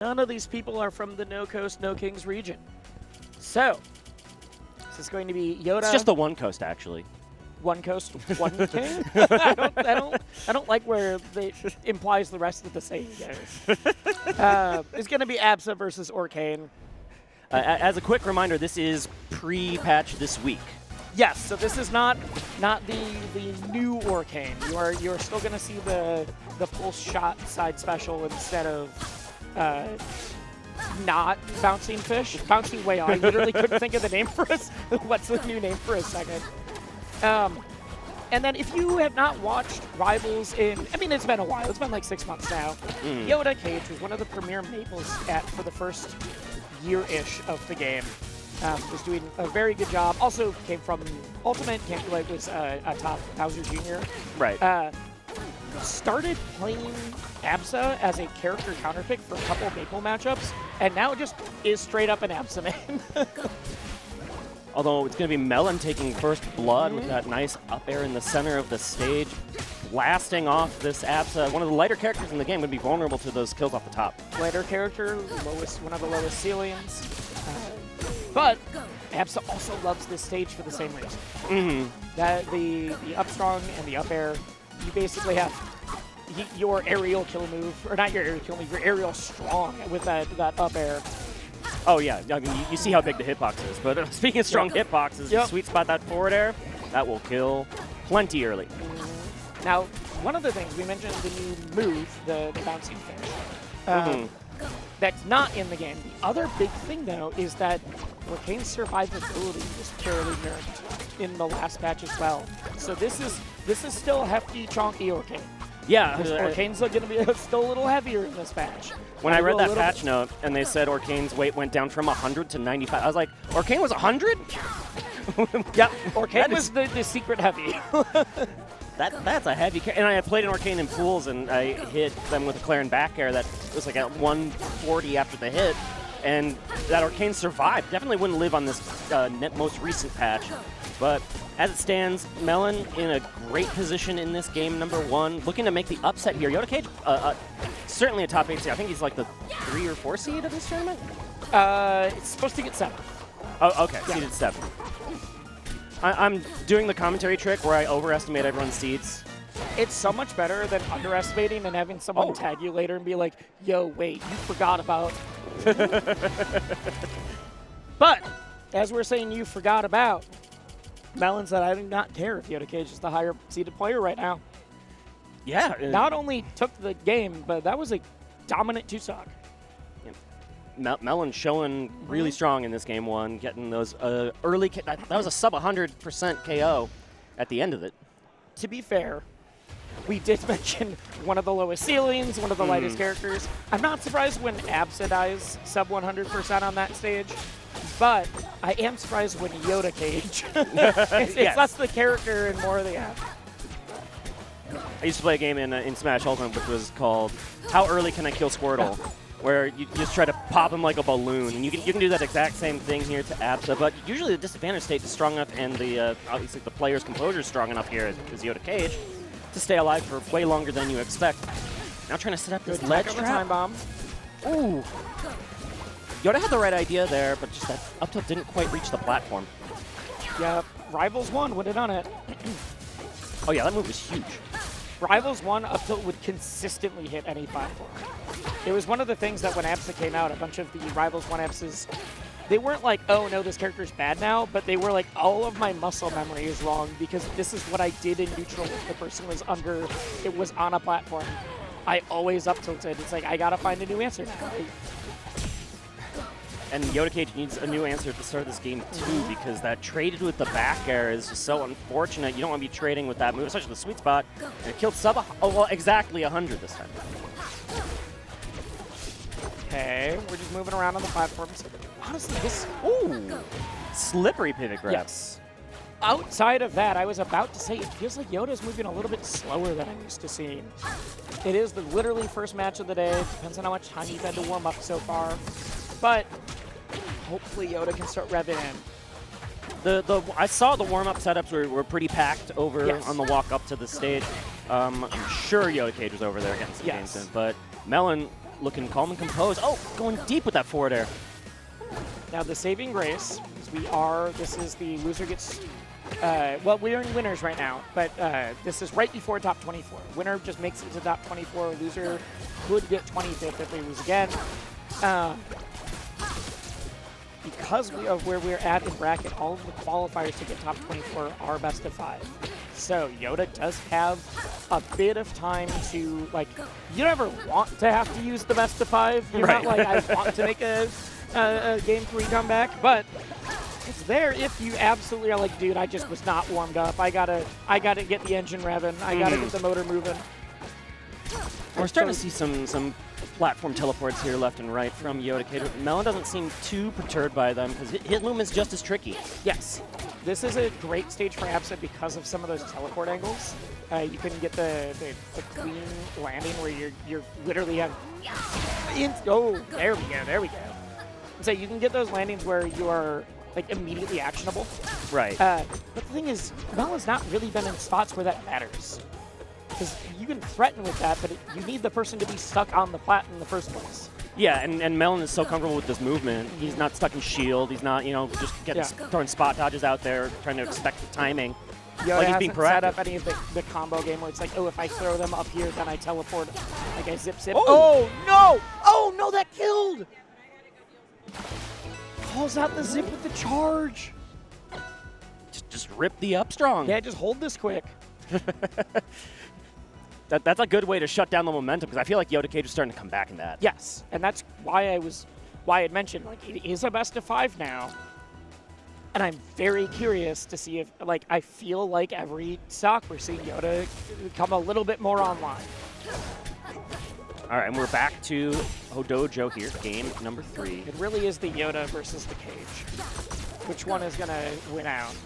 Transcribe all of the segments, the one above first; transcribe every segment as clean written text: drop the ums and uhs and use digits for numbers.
None of these people are from the No Coast, No Kings region. So, this is going to be Yoda. It's just the one coast, actually. One coast, one king? I don't like where it implies the rest of the saying goes. It's going to be Absa versus Orcane. As a quick reminder, this is pre-patch this week. Yes, so this is not the new Orcane. You're still going to see the pulse shot side special instead of not bouncing fish. Bouncing whale. I literally couldn't think of the name for us. What's the new name for a second? And then if you have not watched Rivals I mean, it's been a while. It's been like 6 months now. Yoda Cage was one of the premier maples for the first year-ish of the game. Was doing a very good job. Also came from Ultimate. Can't be like was a top Bowser Jr. Right. Started playing Absa as a character counterpick for a couple of Maple matchups, and now just is straight up an Absa man. Although it's going to be Melon taking first blood with that nice up air in the center of the stage, blasting off this Absa. One of the lighter characters in the game would be vulnerable to those kills off the top. Lighter character, one of the lowest ceilings. But Absa also loves this stage for the same reason. That the up strong and the up air, you basically have your aerial kill move, or not your aerial kill move, your aerial strong with that up air. Oh yeah, I mean, you see how big the hitbox is, but speaking of strong hitboxes, the sweet spot that forward air, that will kill plenty early. Now, one of the things, we mentioned the new move, the bouncing fish. That's not in the game. The other big thing, though, is that Orcane's survivability was fairly nerfed in the last patch as well. So this is still hefty, chonky Orcane. Yeah. Orcane's going to be still a little heavier in this patch. When I read that patch note and they said Orcane's weight went down from 100 to 95, I was like, Orcane was 100? Yep, Orcane was the secret heavy. That's a heavy and I played an Orcane in pools, and I hit them with a Claren back air that was like at 140 after the hit, and that Orcane survived. Definitely wouldn't live on this most recent patch. But as it stands, Melon in a great position in this game, #1, looking to make the upset here. Yoda Cage, certainly a top 8 seed. I think he's like the 3 or 4 seed of this tournament? It's supposed to get 7. Oh, okay, yeah. Seeded 7. I'm doing the commentary trick where I overestimate everyone's seeds. It's so much better than underestimating and having someone tag you later and be like, yo, wait, you forgot about. But, as we're saying you forgot about, Melon said, I do not care if Yoda Cage is the higher seeded player right now. Yeah. Not only took the game, but that was a dominant 2-stock. Melon showing really strong in this game 1, getting those early. That was a sub 100% KO at the end of it. To be fair, we did mention one of the lowest ceilings, one of the lightest characters. I'm not surprised when Absa dies sub 100% on that stage, but I am surprised when Yoda Cage. It's less the character and more the app. I used to play a game in Smash Ultimate which was called How Early Can I Kill Squirtle? Where you just try to pop him like a balloon, and you can do that exact same thing here to Absa, but usually the disadvantage state is strong enough, and the obviously the player's composure is strong enough here as Yoda Cage to stay alive for way longer than you expect. Now trying to set up this ledge trap. Time bomb. Ooh. Yoda had the right idea there, but just that up tilt didn't quite reach the platform. Yeah, Rivals 1 would have done it. Oh yeah, that move was huge. Rivals 1 up tilt would consistently hit any platform. It was one of the things that when Absa came out, a bunch of the Rivals 1 Absas, they weren't like, oh no, this character's bad now, but they were like, all of my muscle memory is wrong because this is what I did in neutral if the person was on a platform. I always up tilted. It's like, I gotta find a new answer now. And Yoda Cage needs a new answer at the start of this game too, because that traded with the back air is just so unfortunate. You don't want to be trading with that move, especially the sweet spot. And it killed exactly 100 this time. Okay, we're just moving around on the platforms. Honestly, this... Ooh! Slippery pivot grab. Yes. Outside of that, I was about to say, it feels like Yoda's moving a little bit slower than I'm used to seeing. It is the literally first match of the day. Depends on how much time you've had to warm up so far. But hopefully Yoda can start revving in. I saw the warm-up setups were pretty packed over on the walk up to the stage. I'm sure Yoda Cage was over there against the game, but Melon looking calm and composed. Oh, going deep with that forward air. Now the saving grace is this is the loser gets, well, we're in winners right now, but this is right before top 24. Winner just makes it to top 24. Loser could get 25th if they lose again. Because of where we're at in bracket, all of the qualifiers to get top 24 are best of 5. So Yoda does have a bit of time to, like, you never want to have to use the best of 5. You're Right. not like, I want to make a game 3 comeback, but it's there if you absolutely are like, dude, I just was not warmed up. I gotta get the engine revving. I gotta get the motor moving. We're starting to see some platform teleports here left and right from Yoda. Melon doesn't seem too perturbed by them because hit loom is just as tricky. Yes. This is a great stage for Absa because of some of those teleport angles. You can get the clean landing where you're literally have... Oh, there we go. So you can get those landings where you are like immediately actionable. Right. But the thing is, Melon's not really been in spots where that matters. Because you can threaten with that, but you need the person to be stuck on the plat in the first place. Yeah, and Melon is so comfortable with this movement. He's not stuck in shield. He's not, just throwing spot dodges out there, trying to expect the timing. Yoda like he's being hasn't set proactive. up any of the combo game where it's like, oh, if I throw them up here, then I teleport. Like I zip. Oh. No! Oh, no, that killed! Calls out the zip with the charge. Just rip the up strong. Yeah, just hold this quick. That's a good way to shut down the momentum because I feel like Yoda Cage is starting to come back in that. Yes, and that's why I had mentioned, like, it is a best of 5 now. And I'm very curious to see if, like, I feel like every stock we're seeing Yoda come a little bit more online. All right, and we're back to Hodojo here, game number 3. It really is the Yoda versus the Cage. Which one is going to win out?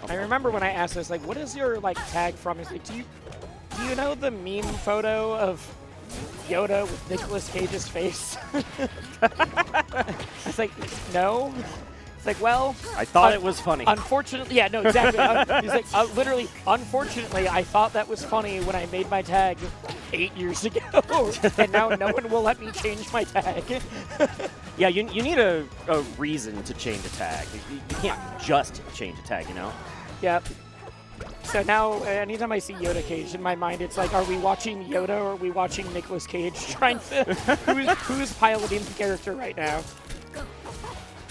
I remember when I asked this, like, what is your, like, tag from? He's like, do you know the meme photo of Yoda with Nicolas Cage's face? It's like, no. It's like, well, I thought it was funny. Unfortunately, yeah, no, exactly. He's like, literally, unfortunately, I thought that was funny when I made my tag 8 years ago, and now no one will let me change my tag. Yeah, you need a reason to change a tag. You can't just change a tag, Yep. So now, anytime I see Yoda Cage in my mind, it's like, are we watching Yoda or are we watching Nicolas Cage trying to... who's piloting the character right now?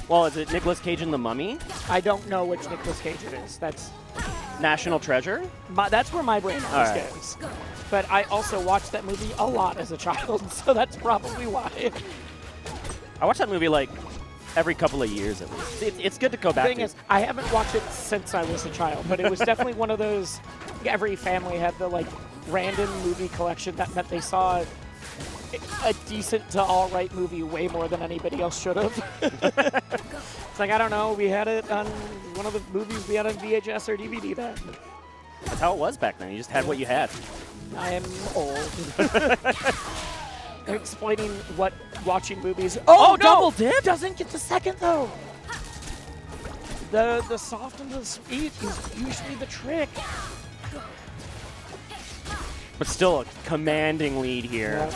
Well, is it Nicolas Cage and the Mummy? I don't know which Nicolas Cage it is. That's National Treasure? that's where my brain always goes. But I also watched that movie a lot as a child, so that's probably why. I watch that movie like every couple of years at least. It's good to go back The thing to. is, I haven't watched it since I was a child, but it was definitely one of those, every family had the, like, random movie collection that meant they saw a decent to all right movie way more than anybody else should have. It's like, I don't know, we had it on one of the movies we had on VHS or DVD then. That's how it was back then. You just had what you had. I am old. Explaining what watching movies. Oh, no! Double dip? Doesn't get the second though. The soft and the sweet is usually the trick. But still a commanding lead here. Yep.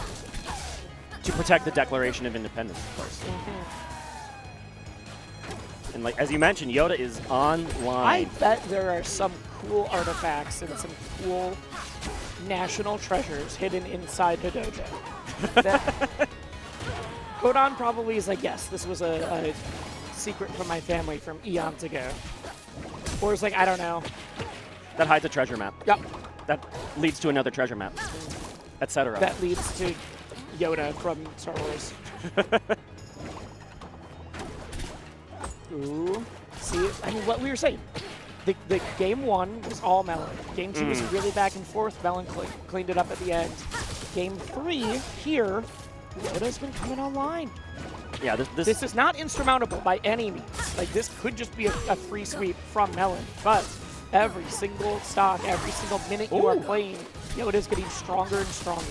To protect the Declaration of Independence, of course. And like as you mentioned, Yoda is online. I bet there are some cool artifacts and some cool national treasures hidden inside the dojo. Kodan probably is like, yes, this was a secret from my family from eons ago. Or it's like, I don't know. That hides a treasure map. Yep. That leads to another treasure map, etc. That leads to Yoda from Star Wars. Ooh. See, I mean, what we were saying. The game 1 was all Melon. Game 2 was really back and forth. Melon cleaned it up at the end. Game 3, here, Yoda's been coming online. Yeah, This is not insurmountable by any means. Like, this could just be a free sweep from Melon, but every single stock, every single minute you are playing, Yoda's getting stronger and stronger.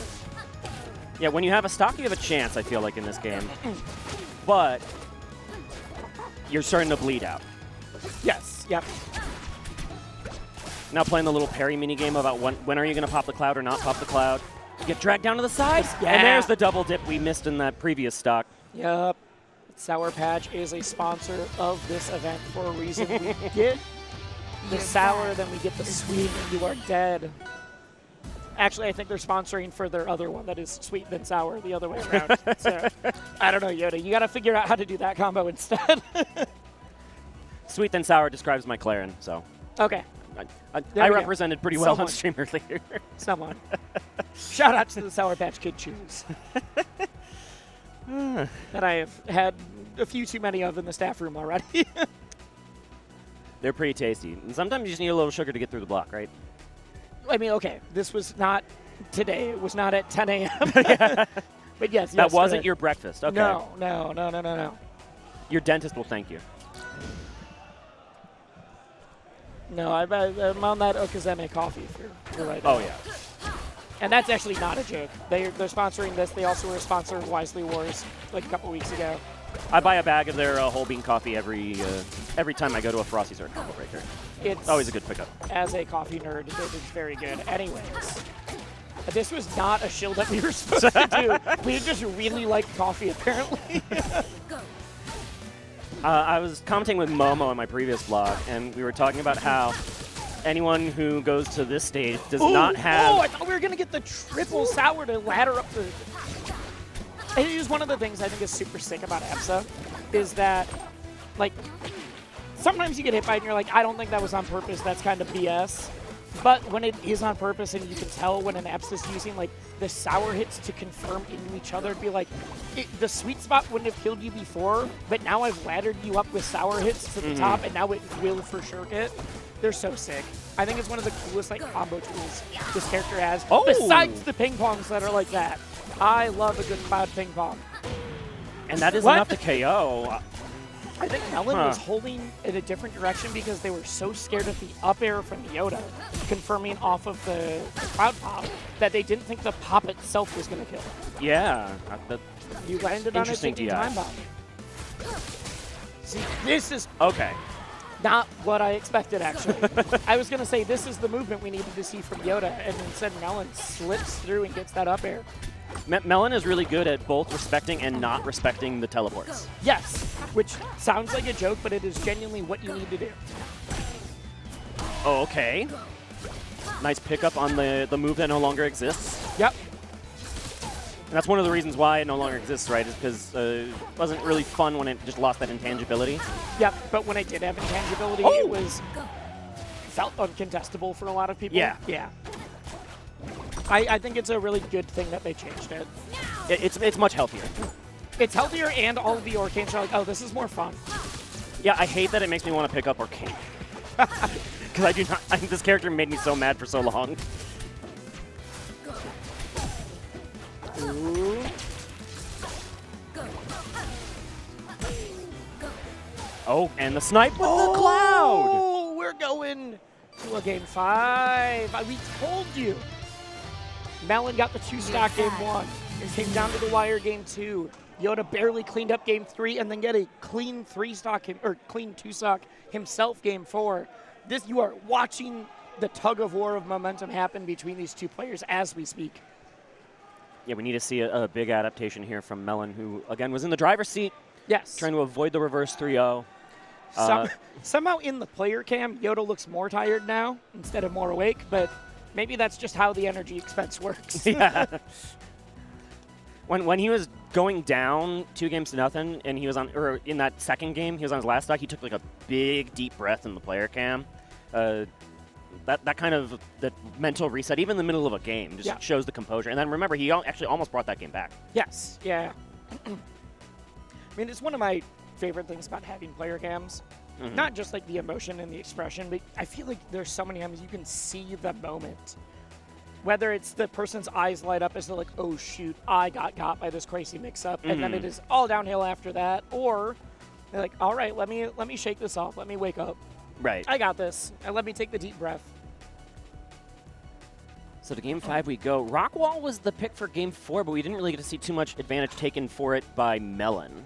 Yeah, when you have a stock, you have a chance, I feel like, in this game. But you're starting to bleed out. Yes, yep. Now playing the little parry minigame about when are you going to pop the cloud or not pop the cloud. You get dragged down to the side, and there's the double dip we missed in that previous stock. Yep. Sour Patch is a sponsor of this event for a reason. We get the sour, then we get the sweet, and you are dead. Actually, I think they're sponsoring for their other one that is sweet then sour, the other way around. So, I don't know, Yoda. You got to figure out how to do that combo instead. Sweet then sour describes my Claren, so. Okay. I represented pretty well on stream earlier. Someone. Shout out to the Sour Patch Kid chews. That I have had a few too many of in the staff room already. They're pretty tasty. And sometimes you just need a little sugar to get through the block, right? I mean, okay, this was not today. It was not at 10 a.m. But yes, that wasn't your breakfast. Okay. No. Your dentist will thank you. No, I'm on that Okazeme coffee if you're right. Oh, yeah. And that's actually not a joke. They're sponsoring this. They also were a sponsor of Wisely Wars like a couple weeks ago. I buy a bag of their whole bean coffee every time I go to a Frosties or a combo breaker. It's always a good pickup. As a coffee nerd, it is very good. Anyways, this was not a shill that we were supposed to do. We just really like coffee, apparently. I was commenting with Momo in my previous vlog, and we were talking about how anyone who goes to this stage does not have... Oh, I thought we were going to get the triple sour to ladder up the... It is one of the things I think is super sick about Absa, is that, like, sometimes you get hit by it and you're like, I don't think that was on purpose, that's kind of BS. But when it is on purpose and you can tell when an Absa's using, like, the sour hits to confirm into each other, it'd be like, the sweet spot wouldn't have killed you before, but now I've laddered you up with sour hits to the top, and now it will for sure hit. They're so sick. I think it's one of the coolest, like, combo tools this character has, besides the ping pongs that are like that. I love a good cloud ping pong. And that is enough to KO. I think Melon was holding in a different direction because they were so scared of the up air from Yoda, confirming off of the cloud pop, that they didn't think the pop itself was going to kill. Yeah. You landed on a ticking time bomb. See, this is not what I expected, actually. I was going to say this is the movement we needed to see from Yoda, and instead Melon slips through and gets that up air. Melon is really good at both respecting and not respecting the teleports. Yes, which sounds like a joke, but it is genuinely what you need to do. Oh, okay. Nice pickup on the move that no longer exists. Yep. And that's one of the reasons why it no longer exists, right? Is because it wasn't really fun when it just lost that intangibility. Yep, but when it did have intangibility, it was felt uncontestable for a lot of people. Yeah. Yeah. I think it's a really good thing that they changed it. It's much healthier. It's healthier, and all of the Orcanes are like, oh, this is more fun. Yeah, I hate that it makes me want to pick up Orcane. Because I do not. This character made me so mad for so long. Ooh. Oh, and the snipe with the cloud! Oh, we're going to a game 5. We told you. Melon got the 2-stock game 1. It came down to the wire game 2. Yoda barely cleaned up game 3 and then get a clean 3-stock or clean 2-stock himself game 4. This, you are watching the tug of war of momentum happen between these two players as we speak. Yeah, we need to see a big adaptation here from Melon, who, again, was in the driver's seat. Yes. Trying to avoid the reverse 3-0. Somehow in the player cam, Yoda looks more tired now instead of more awake, but maybe that's just how the energy expense works. Yeah. When he was going down 2-0, and he was on, or in that second game, he was on his last stock, he took like a big, deep breath in the player cam. That kind of the mental reset, even in the middle of a game, just shows the composure. And then remember, he actually almost brought that game back. Yes, yeah. I mean, it's one of my favorite things about having player cams. Mm-hmm. Not just like the emotion and the expression, but I feel like there's so many times you can see the moment. Whether it's the person's eyes light up as they're like, oh shoot, I got by this crazy mix-up, and then it is all downhill after that, or they're like, all right, let me shake this off, let me wake up. Right. I got this, and let me take the deep breath. So to game 5 we go. Rockwall was the pick for game 4, but we didn't really get to see too much advantage taken for it by Melon.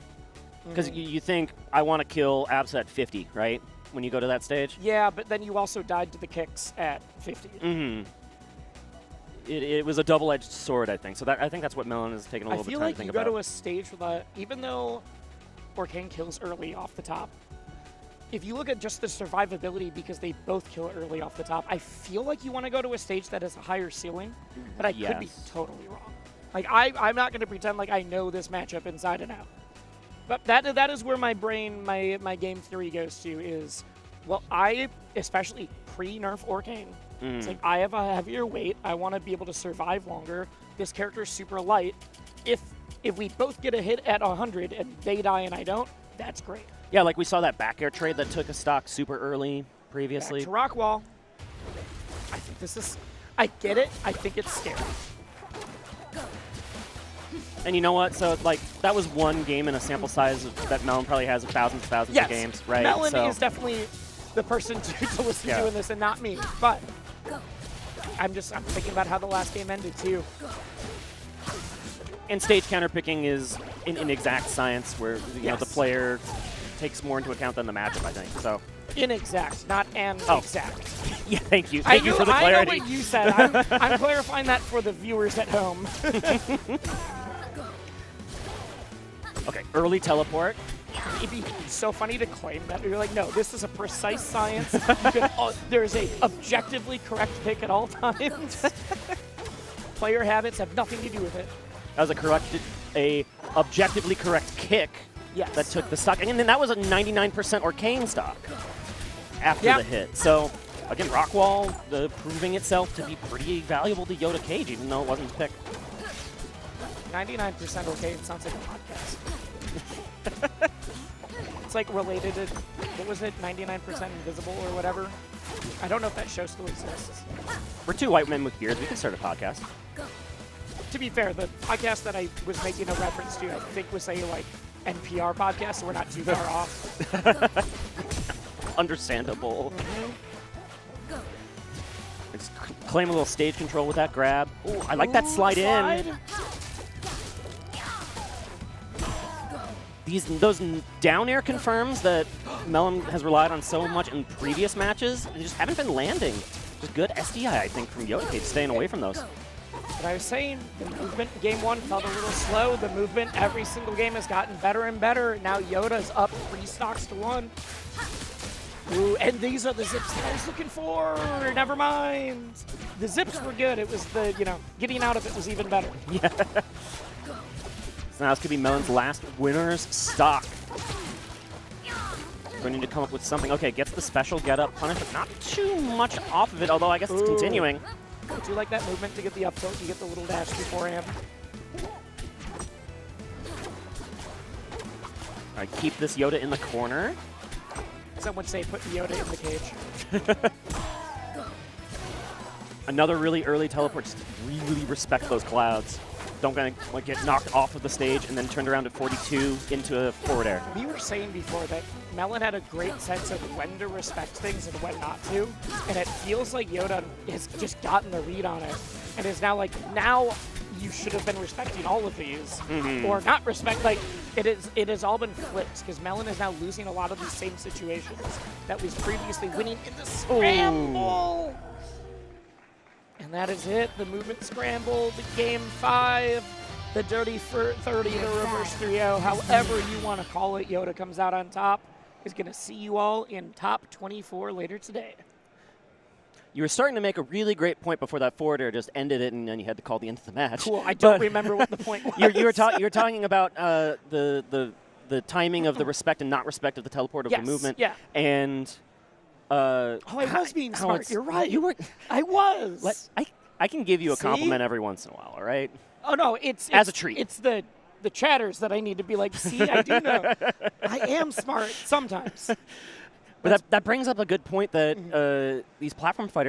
Because you think, I want to kill Absa at 50, right? when you go to that stage. Yeah, but then you also died to the kicks at 50. Mm-hmm. It was a double-edged sword, I think. So I think that's what Melon is taking a little bit of time to think about. I feel like you go to a stage with even though Orcane kills early off the top, if you look at just the survivability, because they both kill early off the top, I feel like you want to go to a stage that has a higher ceiling, but I could be totally wrong. Like, I'm not going to pretend like I know this matchup inside and out. But that is where my brain, my game theory goes to is, well, especially pre-nerf Orcane, it's like, I have a heavier weight. I want to be able to survive longer. This character is super light. If we both get a hit at 100 and they die and I don't, that's great. Yeah, like we saw that back air trade that took a stock super early previously. Back to rock wall. I think this is... I get it. I think it's scary. And you know what? So, like, that was one game in a sample size that Melon probably has thousands and thousands of games, right? Melon is definitely the person to listen to in this and not me. But I'm thinking about how the last game ended, too. And stage counterpicking is an inexact science where you know the player takes more into account than the matchup, I think. So inexact, not exact. Yeah, thank you. Thank you for the clarity. I know what you said. I'm clarifying that for the viewers at home. Okay, early teleport. It'd be so funny to claim that. You're like, no, this is a precise science. There's a objectively correct pick at all times. Player habits have nothing to do with it. That was a objectively correct kick that took the stock. And then that was a 99% Orcane stock after the hit. So, again, Rockwall proving itself to be pretty valuable to Yoda Cage, even though it wasn't picked. 99% Orcane sounds like a podcast. It's like related to, what was it, 99% Invisible or whatever? I don't know if that show still exists. We're two white men with beards. We can start a podcast. To be fair, the podcast that I was making a reference to, I think, was a like NPR podcast, so we're not too far off. Understandable. Let's claim a little stage control with that grab. Ooh, I like that slide in. Those down air confirms that Melon has relied on so much in previous matches, and just haven't been landing. Just good SDI, I think, from Yoda Cage, staying away from those. But I was saying, the movement in game one felt a little slow. The movement every single game has gotten better and better. Now Yoda's up 3 stocks to 1. Ooh, and these are the zips that I was looking for. Never mind. The zips were good. It was the, getting out of it was even better. Yeah. So now this could be Melon's last winner's stock. Going to need to come up with something. Okay, gets the special get-up punish, but not too much off of it, although I guess it's continuing. I do like that movement to get the up tilt. You get the little dash beforehand. All right, keep this Yoda in the corner. Some would say put Yoda in the cage. Another really early teleport. Just really respect those clouds. Don't get knocked off of the stage and then turned around at 42 into a forward air. We were saying before that Melon had a great sense of when to respect things and when not to, and it feels like Yoda has just gotten the read on it and is now like, now you should have been respecting all of these, or not respect. Like it has all been flipped because Melon is now losing a lot of these same situations that was previously winning in the scramble. And that is it. The movement scramble, the game 5, the dirty 30, the reverse 3-0, however you want to call it. Yoda comes out on top. Is going to see you all in top 24 later today. You were starting to make a really great point before that forward air just ended it, and then you had to call the end of the match. Cool. I don't remember what the point was. You were talking about the timing of the respect and not respect of the teleport of the movement. Yeah. And I was being smart. You're right. I was. I can give you a compliment every once in a while, all right? Oh no, it's as a treat. It's the chatters that I need to be like, see, I do know. I am smart sometimes. But that brings up a good point that these platform fighters